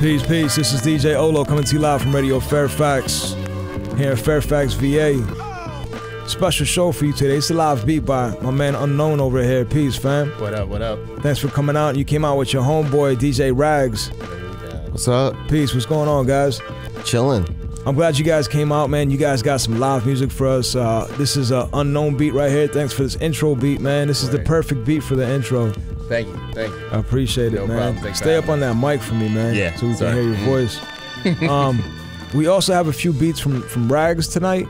Peace, peace. This is DJ Ohlow coming to you live from Radio Fairfax here in Fairfax, VA. Special show for you today. It's a live beat by my man Unown over here. Peace, fam. What up, what up? Thanks for coming out. You came out with your homeboy, DJ Ragz. What's up? Peace. What's going on, guys? Chilling. I'm glad you guys came out, man. You guys got some live music for us. This is an Unown beat right here. Thanks for this intro beat, man. This is the perfect beat for the intro. Thank you, thank you. I appreciate it, man. Stay up on that mic for me, man. Yeah, so we can hear your voice. We also have a few beats from Ragz tonight.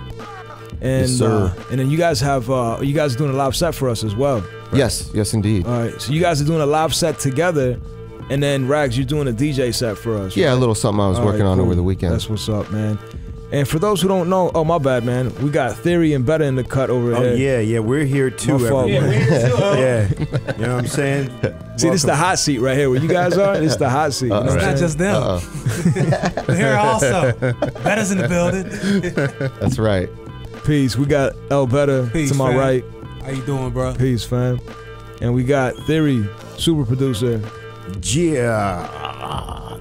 And, yes, sir. And then you guys have, you guys are doing a live set for us as well. Right? Yes, yes indeed. All right, so you guys are doing a live set together, and then Ragz, you're doing a DJ set for us. Yeah, right? a little something I was working on over the weekend. That's what's up, man. And for those who don't know, oh my bad, man, we got Theory and Betta in the cut over here. Oh yeah, we're here too. My fault, man. Yeah, you know what I'm saying? See, this is the hot seat right here. Where you guys are, this is the hot seat. It's not just them. We're here also. Betta's in the building. That's right. Peace. We got Betta to my fam. right. How you doing, bro? Peace, fam. And we got Theory, super producer. Yeah,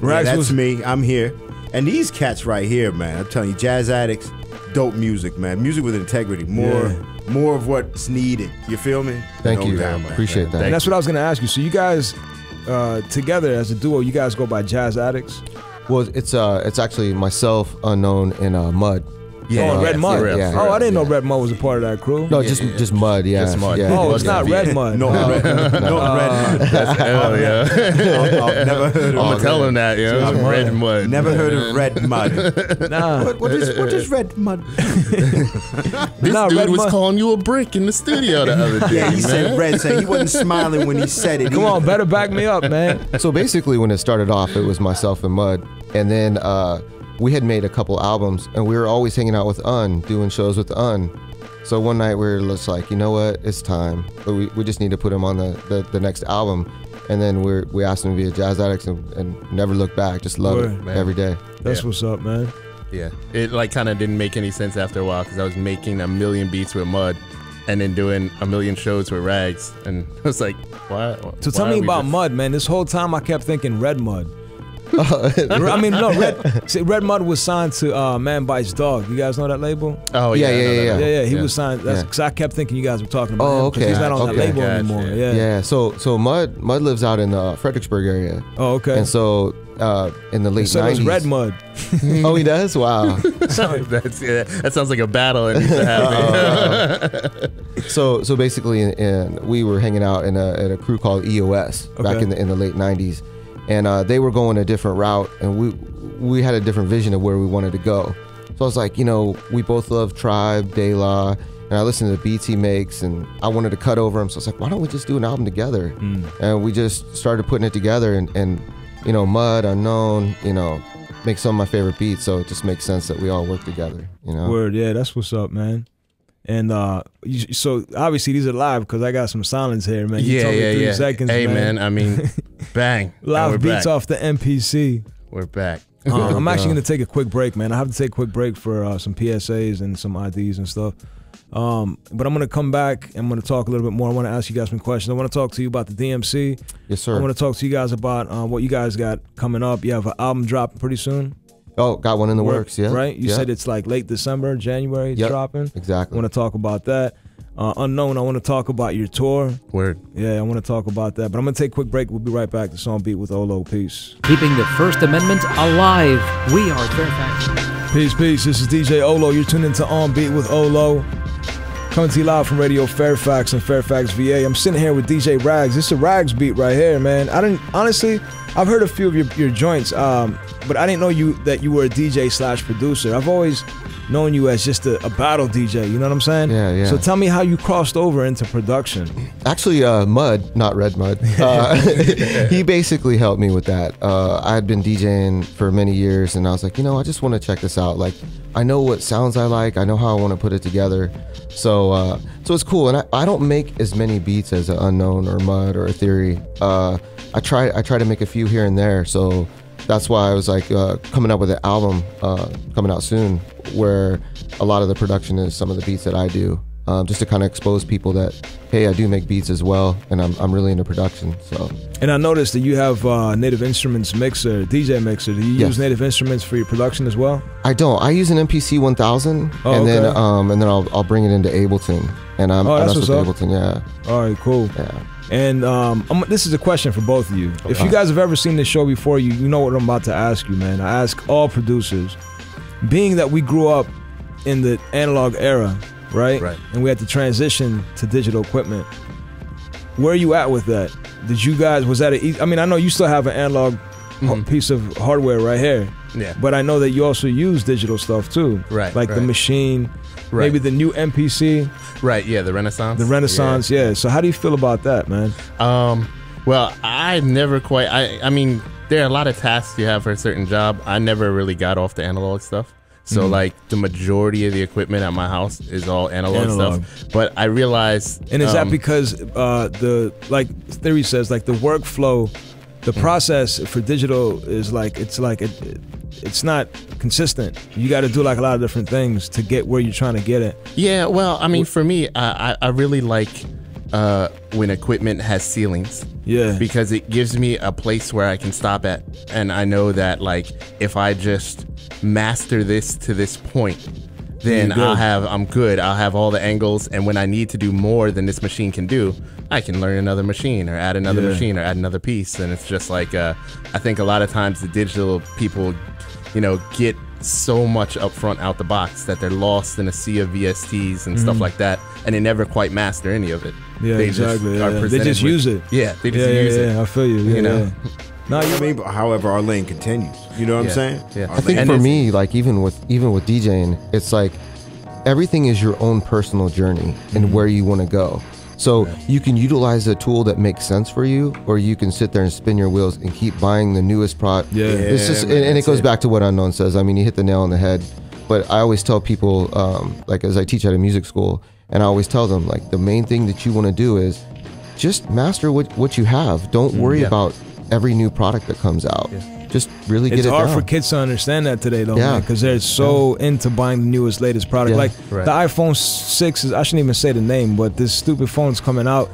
Ragz that's was me. I'm here. And these cats right here, man, I'm telling you, Jazz Addixx, dope music, man. Music with integrity. More of what's needed. You feel me? Thank you. Doubt, man. Appreciate that. And that's what I was gonna ask you. So you guys, together as a duo, you guys go by Jazz Addixx? Well, it's actually myself, Unown, and Mud. Yeah, Redd Mud. Yeah. Oh, I didn't know Redd Mud was a part of that crew. No, just Mud. Yeah, Just Mud. Yeah. Oh, it's not Redd Mud. No, Redd Mud. Hell yeah. I've never heard of I'm gonna tell him that, yeah. Red Mud. Never heard of Redd Mud. Nah. What is Redd Mud? This Nah, dude Redd was Mud. calling you a brick in the studio the other day, Yeah, he said man. Red. Saying he wasn't smiling when he said it. Come on, better back me up, man. So basically, when it started off, it was myself and Mud, and then we had made a couple albums, and we were always hanging out with doing shows with So one night we were just like, you know what, it's time. But we just need to put him on the next album. And then we asked him to be a Jazz Addixx and never look back. Just love it every day. That's what's up, man. Yeah, it like kind of didn't make any sense after a while because I was making a million beats with Mud and then doing a million shows with Ragz. And I was like, why? So tell me about Mud, man. This whole time I kept thinking Redd Mud. I mean, no, Redd Mud was signed to Man Bites Dog. You guys know that label? Oh, Yeah, yeah. yeah, I know yeah. that. Yeah, he was signed. That's because I kept thinking you guys were talking about him. 'Cause okay. He's not on that label Gotcha. anymore. Yeah. Yeah. So Mud lives out in the Fredericksburg area. Oh, okay. And so in the late So 90s. it's Redd Mud. Oh, he does? Wow. That sounds like a battle that needs to happen. So basically, we were hanging out at a crew called EOS back in the late 90s, and they were going a different route, and we had a different vision of where we wanted to go. So I was like, you know, we both love Tribe, De La, and I listened to the beats he makes, and I wanted to cut over him. So I was like, why don't we just do an album together? And we just started putting it together, and you know, Mud, Unown, you know, make some of my favorite beats. So it just makes sense that we all work together. You know. Word, yeah, that's what's up, man. And so obviously these are live because I got some silence here, man. You told me 3 seconds, Hey, man, I mean, bang. Live beats back. off the MPC. We're back. I'm actually going to take a quick break, man. I have to take a quick break for some PSAs and some IDs and stuff. But I'm going to come back. I'm going to talk a little bit more. I want to ask you guys some questions. I want to talk to you about the DMC. Yes, sir. I want to talk to you guys about what you guys got coming up. You have an album dropping pretty soon. Oh, got one in the works, yeah. Right? You said it's like late December, January it's dropping. Exactly. I want to talk about that. Unown, I want to talk about your tour. Word. Yeah, I want to talk about that. But I'm going to take a quick break. We'll be right back to Song Beat with Ohlow. Peace. Keeping the First Amendment alive. We are Fairfax. Peace, peace. This is DJ Ohlow. You're tuned into On Beat with Ohlow. Coming to you live from Radio Fairfax and Fairfax VA. I'm sitting here with DJ Ragz. This is a Ragz beat right here, man. Honestly, I've heard a few of your joints, but I didn't know that you were a DJ/producer. I've always known you as just a battle DJ, you know what I'm saying? Yeah, yeah. So tell me how you crossed over into production. Actually, Mud, not Redd Mud, he basically helped me with that. I had been DJing for many years, and I was like, you know, I just want to check this out. Like, I know what sounds I like. I know how I want to put it together. So it's cool. And I don't make as many beats as an Unown or Mud or a Theory. I try to make a few here and there. So that's why I was like coming up with an album coming out soon, where a lot of the production is some of the beats that I do. just to kind of expose people that, hey, I do make beats as well, and I'm really into production. So. And I noticed that you have Native Instruments mixer, DJ mixer. Do you use Native Instruments for your production as well? I don't. I use an MPC 1000, and then I'll bring it into Ableton, and I mess with Ableton. Yeah. All right, cool. Yeah. And this is a question for both of you. If you guys have ever seen this show before, you know what I'm about to ask you, man. I ask all producers, being that we grew up in the analog era, right? And we had to transition to digital equipment. Where are you at with that? Did you guys, was that I mean, I know you still have an analog piece of hardware right here. Yeah. But I know that you also use digital stuff too. Right. Like the machine, maybe the new MPC. Right, yeah, the Renaissance. The Renaissance, yeah. So how do you feel about that, man? Well, I never quite, I mean, there are a lot of tasks you have for a certain job. I never really got off the analog stuff. So like the majority of the equipment at my house is all analog stuff. But I realized, and is that because like theory says, like the workflow, the process for digital is like it's not consistent. You got to do like a lot of different things to get where you're trying to get it. Yeah, well, I mean, for me, I really like when equipment has ceilings. Yeah. Because it gives me a place where I can stop at, and I know that like if I just master this to this point, then I'm good. I'll have all the angles, and when I need to do more than this machine can do, I can learn another machine or add another machine or add another piece. And it's just like I think a lot of times the digital people, you know, get so much up front out the box that they're lost in a sea of VSTs and stuff like that, and they never quite master any of it. Yeah, they exactly. They just use it. Yeah, they just use it. Yeah, I feel you. Yeah, you know. No, I mean, however, our lane continues. You know what I'm saying? Yeah. I think for me, like even with DJing, it's like everything is your own personal journey and where you want to go. So you can utilize a tool that makes sense for you, or you can sit there and spin your wheels and keep buying the newest product. Yeah, it's just, and it goes back to what Unknown says. I mean, you hit the nail on the head. But I always tell people, like as I teach at a music school, and I always tell them, like the main thing that you want to do is just master what you have. Don't worry about every new product that comes out. Just really get it down. It's hard for kids to understand that today, though, man, because they're so into buying the newest, latest product. Like the iPhone 6 is, I shouldn't even say the name, but this stupid phone's coming out,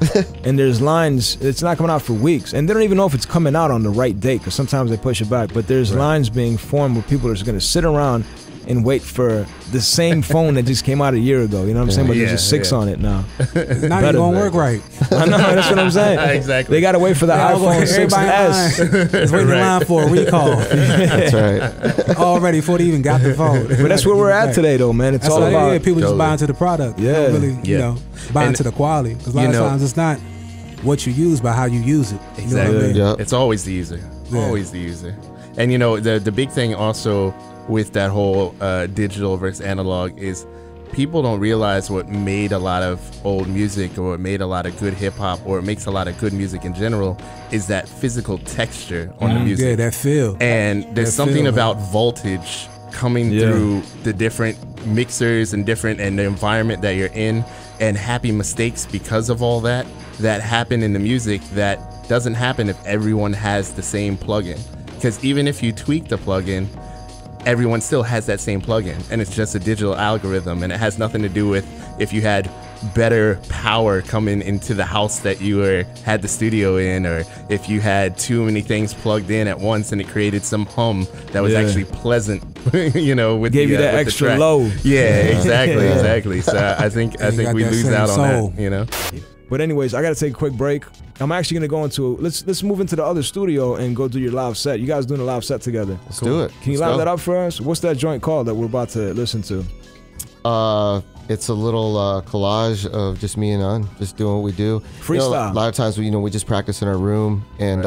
and there's lines. It's not coming out for weeks, and they don't even know if it's coming out on the right date, because sometimes they push it back. But there's lines being formed where people are just going to sit around and wait for the same phone that just came out a year ago. You know what I'm saying? But there's a 6 on it now. It's not even gonna work right. I know, that's what I'm saying. Exactly. They got to wait for the iPhone 6S. It's waiting in line for a recall. That's right. Already before they even got the phone. But that's where we're at today, though, man. It's all about people just buying to the product. Yeah. They don't really, you know, buying to the quality. Because a lot of times it's not what you use, but how you use it. Exactly. You know what I mean? It's always the user. Always the user. And you know, the big thing also with that whole digital versus analog is people don't realize what made a lot of old music, or what made a lot of good hip-hop, or it makes a lot of good music in general, is that physical texture on the music. Yeah, that feel. And there's something about voltage coming through the different mixers and the environment that you're in, and happy mistakes because of all that happen in the music that doesn't happen if everyone has the same plugin. Because even if you tweak the plugin, everyone still has that same plugin, and it's just a digital algorithm, and it has nothing to do with if you had better power coming into the house that you had the studio in, or if you had too many things plugged in at once and it created some hum that was actually pleasant, you know, with you that with extra low. Yeah, exactly. So I think we lose out on that, you know. But anyways, I gotta take a quick break. I'm actually gonna go into let's move into the other studio and go do your live set. You guys doing a live set together? Let's do it. Can you live that up for us? What's that joint called that we're about to listen to? It's a little collage of just me and Un, just doing what we do. Freestyle. You know, a lot of times we just practice in our room, and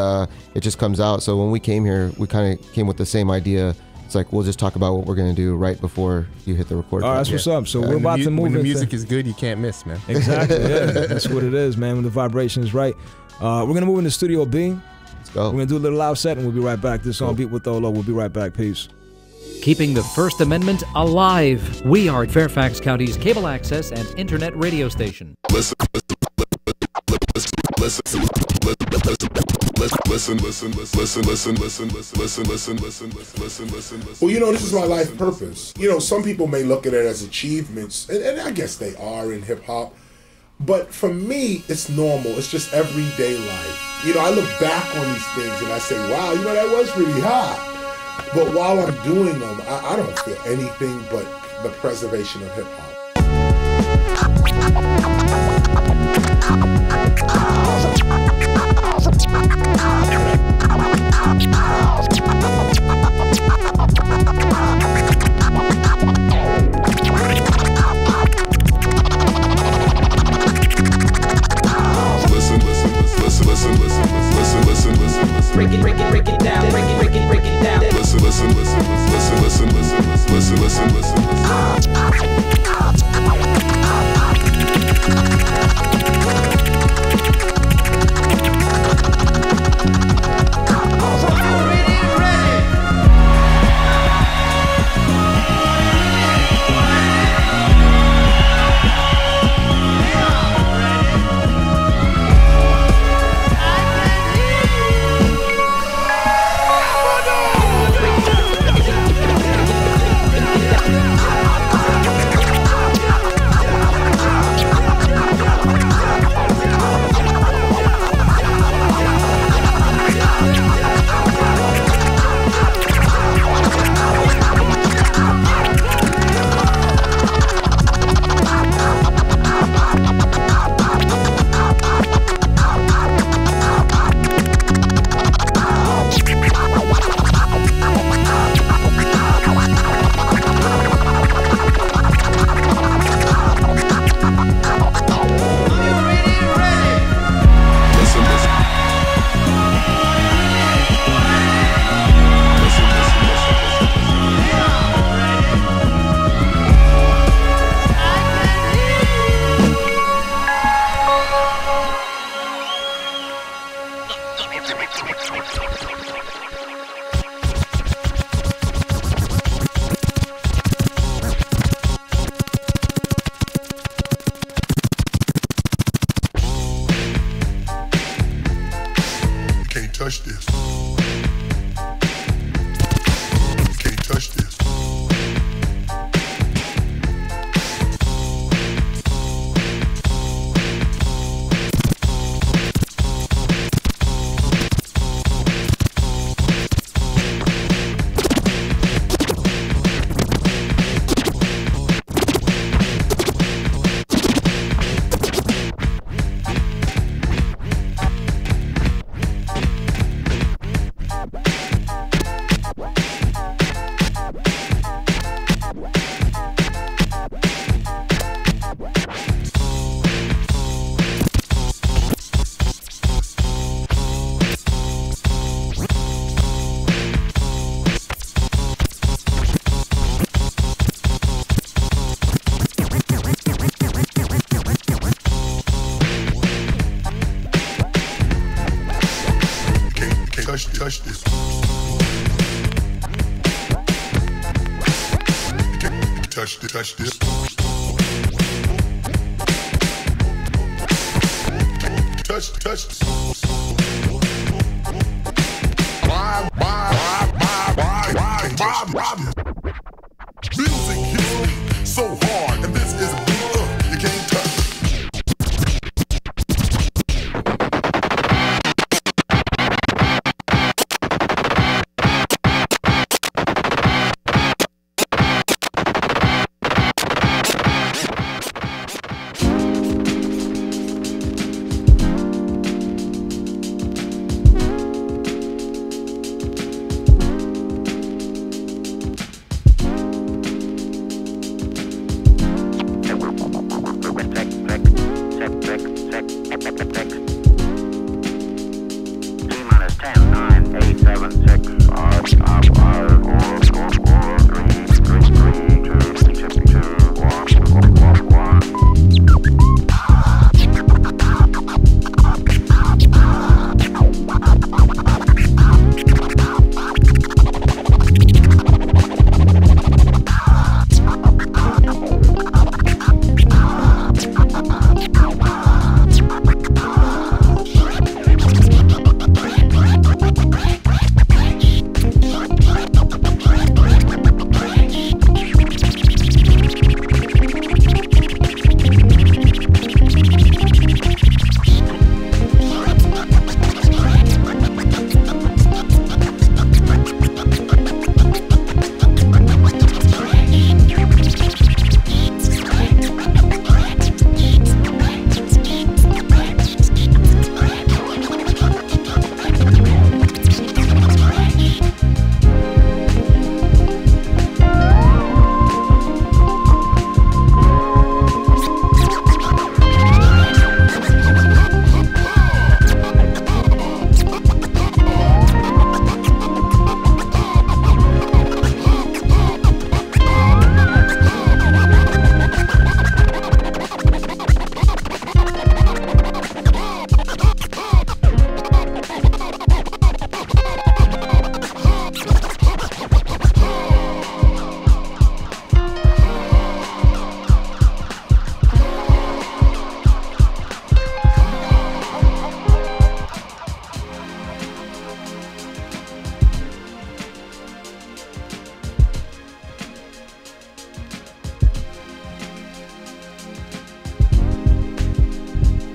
it just comes out. So when we came here, we kind of came with the same idea. It's like we'll just talk about what we're gonna do right before you hit the record. All right, that's what's up. So we're about to move. When the music is good, you can't miss, man. Exactly. Yeah, that's what it is, man. When the vibration is right, we're gonna move into Studio B. Let's go. We're gonna do a little live set, and we'll be right back. This is on Beat with Ohlow. We'll be right back. Peace. Keeping the First Amendment alive. We are Fairfax County's cable access and internet radio station. Well, you know, this is my life purpose. You know, some people may look at it as achievements, and I guess they are in hip hop. But for me, it's normal. It's just everyday life. You know, I look back on these things and I say, wow, you know, that was pretty hot. But while I'm doing them, I don't feel anything but the preservation of hip hop. Break it down, break it down. Listen. touch this. Touch this. Touch this. Touch this. Why? Music hits me so hard, and this is a beat you can't touch.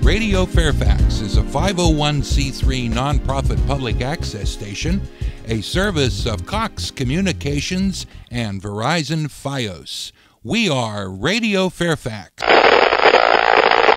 Radio Fairfax is a 501c3 nonprofit public access station, a service of Cox Communications and Verizon Fios. We are Radio Fairfax.